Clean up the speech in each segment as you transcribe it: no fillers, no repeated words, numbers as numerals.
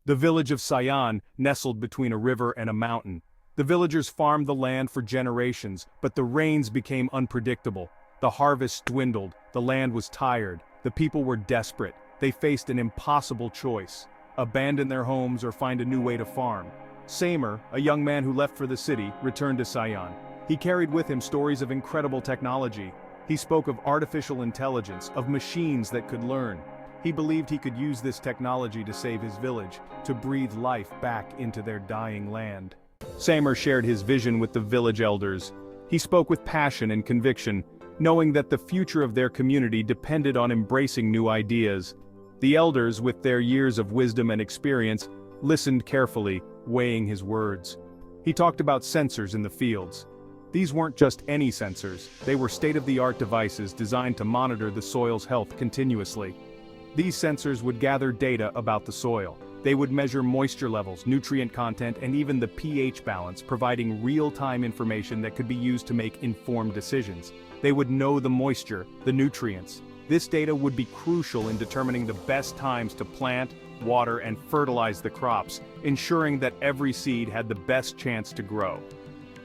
The village of Sayan nestled between a river and a mountain. The villagers farmed the land for generations, but the rains became unpredictable. The harvest dwindled, the land was tired, the people were desperate. They faced an impossible choice: abandon their homes or find a new way to farm. Samer, a young man who left for the city, returned to Sayan. He carried with him stories of incredible technology. He spoke of artificial intelligence, of machines that could learn. He believed he could use this technology to save his village, to breathe life back into their dying land. Samer shared his vision with the village elders. He spoke with passion and conviction, knowing that the future of their community depended on embracing new ideas. The elders, with their years of wisdom and experience, listened carefully, weighing his words. He talked about sensors in the fields. These weren't just any sensors, they were state-of-the-art devices designed to monitor the soil's health continuously. These sensors would gather data about the soil. They would measure moisture levels, nutrient content, and even the pH balance, providing real-time information that could be used to make informed decisions. They would know the moisture, the nutrients. This data would be crucial in determining the best times to plant, water, and fertilize the crops, ensuring that every seed had the best chance to grow.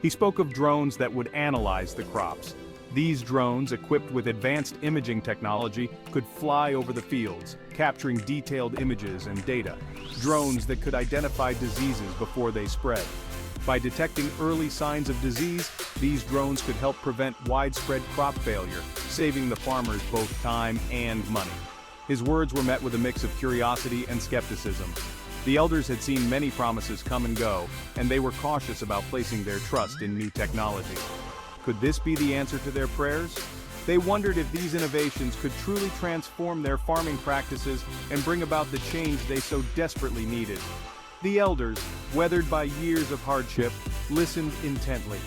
He spoke of drones that would analyze the crops. These drones, equipped with advanced imaging technology, could fly over the fields, capturing detailed images and data. Drones that could identify diseases before they spread. By detecting early signs of disease, these drones could help prevent widespread crop failure, saving the farmers both time and money. His words were met with a mix of curiosity and skepticism. The elders had seen many promises come and go, and they were cautious about placing their trust in new technology. Could this be the answer to their prayers? They wondered if these innovations could truly transform their farming practices and bring about the change they so desperately needed. The elders, weathered by years of hardship, listened intently.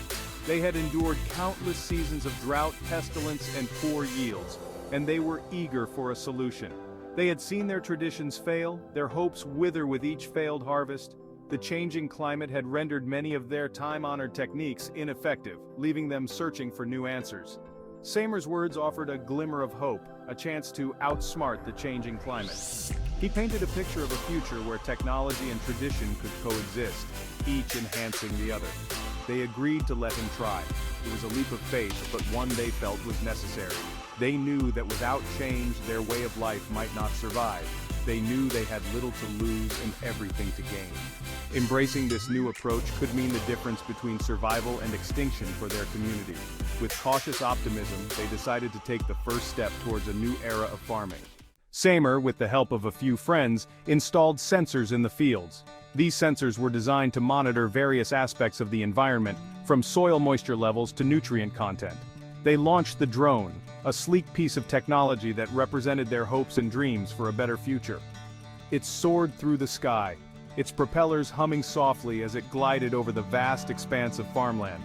They had endured countless seasons of drought, pestilence, and poor yields, and they were eager for a solution. They had seen their traditions fail, their hopes wither with each failed harvest. The changing climate had rendered many of their time-honored techniques ineffective, leaving them searching for new answers. Samer's words offered a glimmer of hope, a chance to outsmart the changing climate. He painted a picture of a future where technology and tradition could coexist, each enhancing the other. They agreed to let him try. It was a leap of faith, but one they felt was necessary. They knew that without change, their way of life might not survive. They knew they had little to lose and everything to gain. Embracing this new approach could mean the difference between survival and extinction for their community. With cautious optimism, they decided to take the first step towards a new era of farming. Samer, with the help of a few friends, installed sensors in the fields. These sensors were designed to monitor various aspects of the environment, from soil moisture levels to nutrient content. They launched the drone, a sleek piece of technology that represented their hopes and dreams for a better future. It soared through the sky, its propellers humming softly as it glided over the vast expanse of farmland.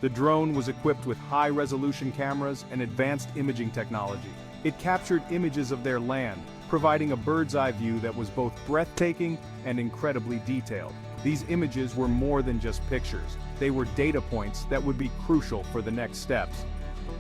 The drone was equipped with high-resolution cameras and advanced imaging technology. It captured images of their land, providing a bird's-eye view that was both breathtaking and incredibly detailed. These images were more than just pictures. They were data points that would be crucial for the next steps.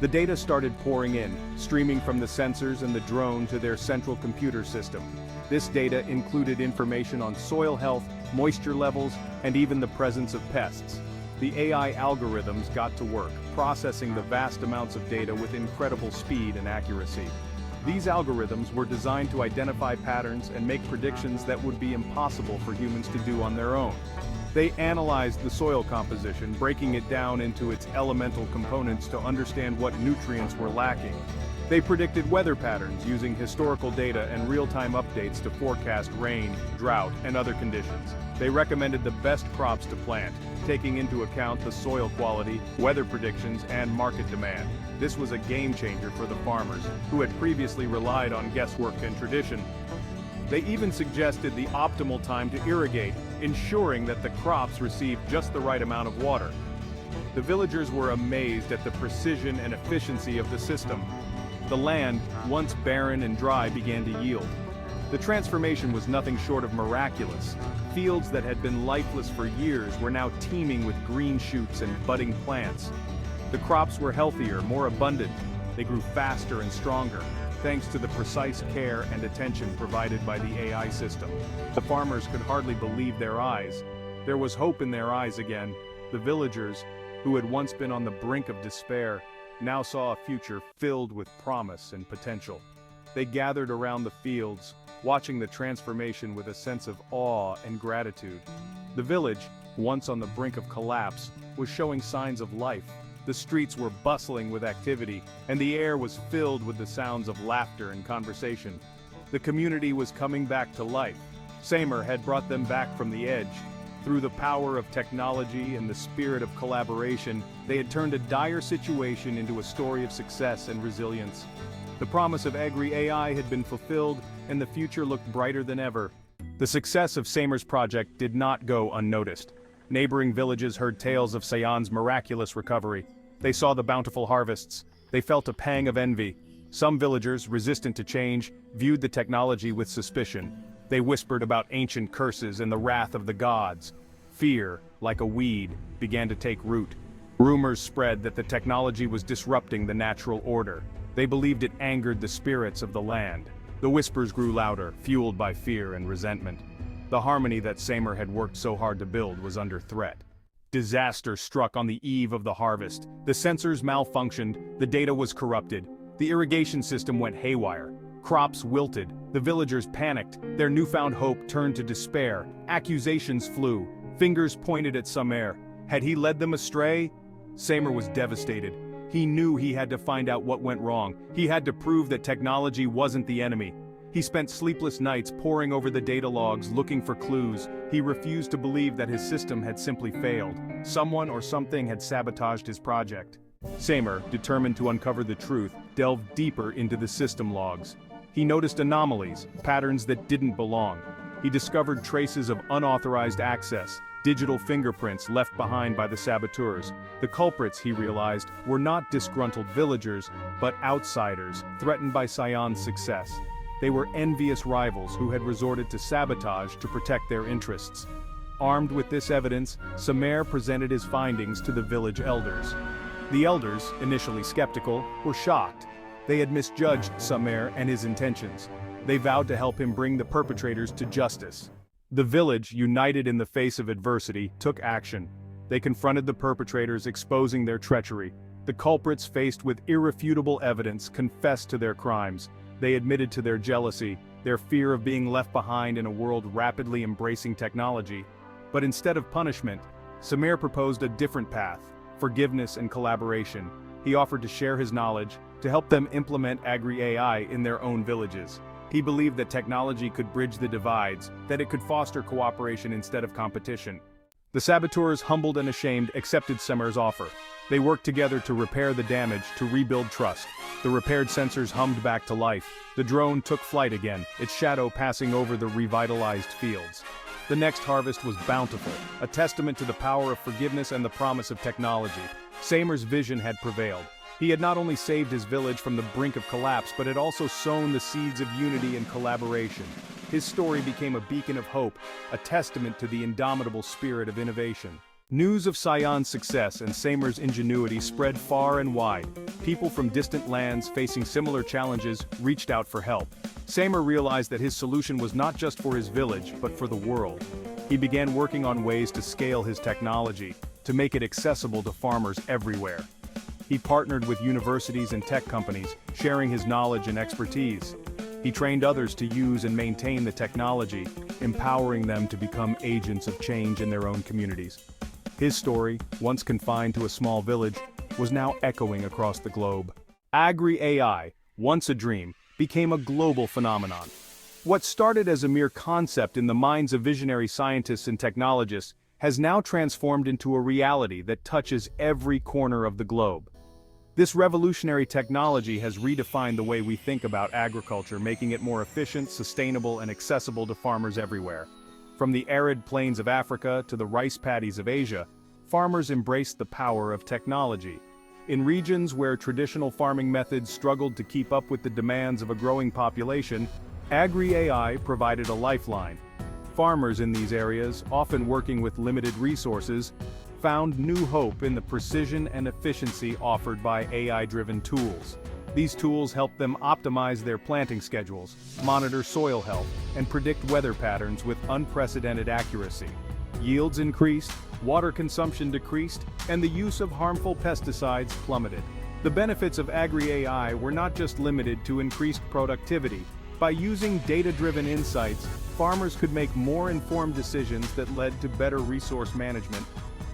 The data started pouring in, streaming from the sensors and the drone to their central computer system. This data included information on soil health, moisture levels, and even the presence of pests. The AI algorithms got to work, processing the vast amounts of data with incredible speed and accuracy. These algorithms were designed to identify patterns and make predictions that would be impossible for humans to do on their own. They analyzed the soil composition, breaking it down into its elemental components to understand what nutrients were lacking. They predicted weather patterns using historical data and real-time updates to forecast rain, drought, and other conditions. They recommended the best crops to plant, taking into account the soil quality, weather predictions, and market demand. This was a game-changer for the farmers, who had previously relied on guesswork and tradition. They even suggested the optimal time to irrigate, ensuring that the crops received just the right amount of water. The villagers were amazed at the precision and efficiency of the system. The land, once barren and dry, began to yield. The transformation was nothing short of miraculous. Fields that had been lifeless for years were now teeming with green shoots and budding plants. The crops were healthier, more abundant. They grew faster and stronger. thanks to the precise care and attention provided by the AI system. The farmers could hardly believe their eyes. There was hope in their eyes again. The villagers, who had once been on the brink of despair, now saw a future filled with promise and potential. They gathered around the fields, watching the transformation with a sense of awe and gratitude. The village, once on the brink of collapse, was showing signs of life. The streets were bustling with activity, and the air was filled with the sounds of laughter and conversation. The community was coming back to life. Samer had brought them back from the edge. Through the power of technology and the spirit of collaboration, they had turned a dire situation into a story of success and resilience. The promise of Agri-AI had been fulfilled, and the future looked brighter than ever. The success of Samer's project did not go unnoticed. Neighboring villages heard tales of Sayan's miraculous recovery. They saw the bountiful harvests. They felt a pang of envy. Some villagers, resistant to change, viewed the technology with suspicion. They whispered about ancient curses and the wrath of the gods. Fear, like a weed, began to take root. Rumors spread that the technology was disrupting the natural order. They believed it angered the spirits of the land. The whispers grew louder, fueled by fear and resentment. The harmony that Samer had worked so hard to build was under threat. Disaster struck on the eve of the harvest. The sensors malfunctioned, the data was corrupted. The irrigation system went haywire. Crops wilted. The villagers panicked. Their newfound hope turned to despair. Accusations flew. Fingers pointed at Samer. Had he led them astray? Samer was devastated. He knew he had to find out what went wrong. He had to prove that technology wasn't the enemy. He spent sleepless nights poring over the data logs, looking for clues. He refused to believe that his system had simply failed. Someone or something had sabotaged his project. Samer, determined to uncover the truth, delved deeper into the system logs. He noticed anomalies, patterns that didn't belong. He discovered traces of unauthorized access, digital fingerprints left behind by the saboteurs. The culprits, he realized, were not disgruntled villagers, but outsiders, threatened by Sayan's success. They were envious rivals who had resorted to sabotage to protect their interests. Armed with this evidence, Samer presented his findings to the village elders. The elders, initially skeptical, were shocked. They had misjudged Samer and his intentions. They vowed to help him bring the perpetrators to justice. The village, united in the face of adversity, took action. They confronted the perpetrators, exposing their treachery. The culprits, faced with irrefutable evidence, confessed to their crimes. They admitted to their jealousy, their fear of being left behind in a world rapidly embracing technology. But instead of punishment, Samer proposed a different path: forgiveness and collaboration. He offered to share his knowledge, to help them implement Agri-AI in their own villages. He believed that technology could bridge the divides, that it could foster cooperation instead of competition. The saboteurs, humbled and ashamed, accepted Samer's offer. They worked together to repair the damage, to rebuild trust. The repaired sensors hummed back to life. The drone took flight again, its shadow passing over the revitalized fields. The next harvest was bountiful, a testament to the power of forgiveness and the promise of technology. Samer's vision had prevailed. He had not only saved his village from the brink of collapse, but had also sown the seeds of unity and collaboration. His story became a beacon of hope, a testament to the indomitable spirit of innovation. News of Sayan's success and Samer's ingenuity spread far and wide. People from distant lands facing similar challenges reached out for help. Samer realized that his solution was not just for his village, but for the world. He began working on ways to scale his technology, to make it accessible to farmers everywhere. He partnered with universities and tech companies, sharing his knowledge and expertise. He trained others to use and maintain the technology, empowering them to become agents of change in their own communities. His story, once confined to a small village, was now echoing across the globe. Agri-AI, once a dream, became a global phenomenon. What started as a mere concept in the minds of visionary scientists and technologists has now transformed into a reality that touches every corner of the globe. This revolutionary technology has redefined the way we think about agriculture, making it more efficient, sustainable, and accessible to farmers everywhere. From the arid plains of Africa to the rice paddies of Asia, farmers embraced the power of technology. In regions where traditional farming methods struggled to keep up with the demands of a growing population, Agri-AI provided a lifeline. Farmers in these areas, often working with limited resources, found new hope in the precision and efficiency offered by AI-driven tools. These tools helped them optimize their planting schedules, monitor soil health, and predict weather patterns with unprecedented accuracy. Yields increased, water consumption decreased, and the use of harmful pesticides plummeted. The benefits of Agri-AI were not just limited to increased productivity. By using data-driven insights, farmers could make more informed decisions that led to better resource management.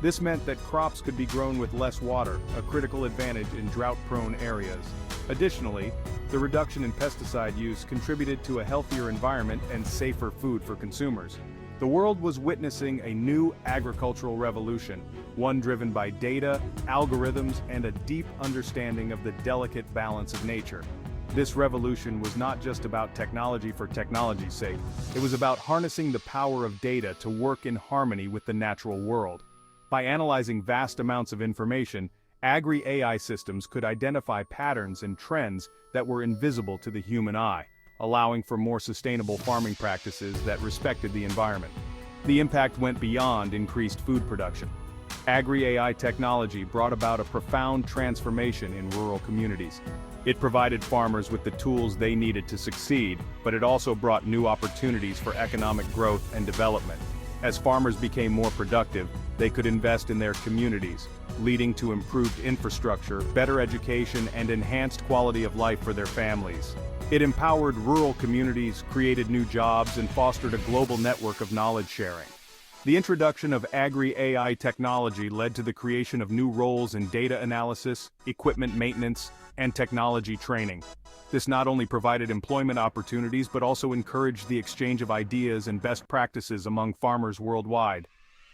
This meant that crops could be grown with less water, a critical advantage in drought-prone areas. Additionally, the reduction in pesticide use contributed to a healthier environment and safer food for consumers. The world was witnessing a new agricultural revolution, one driven by data, algorithms, and a deep understanding of the delicate balance of nature. This revolution was not just about technology for technology's sake. It was about harnessing the power of data to work in harmony with the natural world. By analyzing vast amounts of information, Agri-AI systems could identify patterns and trends that were invisible to the human eye, allowing for more sustainable farming practices that respected the environment. The impact went beyond increased food production. Agri-AI technology brought about a profound transformation in rural communities. It provided farmers with the tools they needed to succeed, but it also brought new opportunities for economic growth and development. As farmers became more productive, they could invest in their communities, leading to improved infrastructure, better education, and enhanced quality of life for their families. It empowered rural communities, created new jobs, and fostered a global network of knowledge sharing. The introduction of Agri-AI technology led to the creation of new roles in data analysis, equipment maintenance, and technology training. This not only provided employment opportunities but also encouraged the exchange of ideas and best practices among farmers worldwide.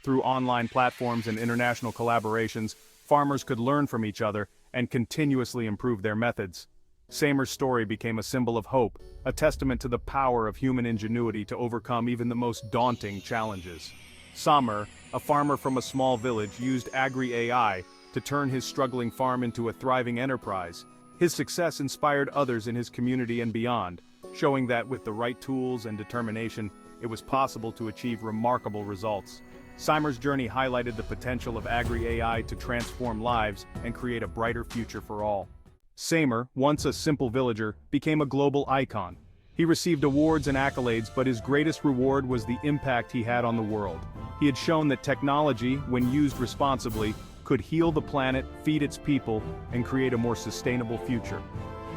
Through online platforms and international collaborations, farmers could learn from each other and continuously improve their methods. Samer's story became a symbol of hope, a testament to the power of human ingenuity to overcome even the most daunting challenges. Samer, a farmer from a small village, used Agri-AI to turn his struggling farm into a thriving enterprise. His success inspired others in his community and beyond, showing that with the right tools and determination, it was possible to achieve remarkable results. Samer's journey highlighted the potential of Agri-AI to transform lives and create a brighter future for all. Samer, once a simple villager, became a global icon. He received awards and accolades, but his greatest reward was the impact he had on the world. He had shown that technology, when used responsibly, could heal the planet, feed its people, and create a more sustainable future.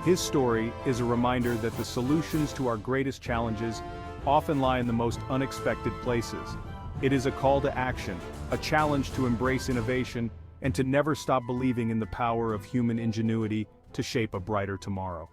His story is a reminder that the solutions to our greatest challenges often lie in the most unexpected places. It is a call to action, a challenge to embrace innovation, and to never stop believing in the power of human ingenuity to shape a brighter tomorrow.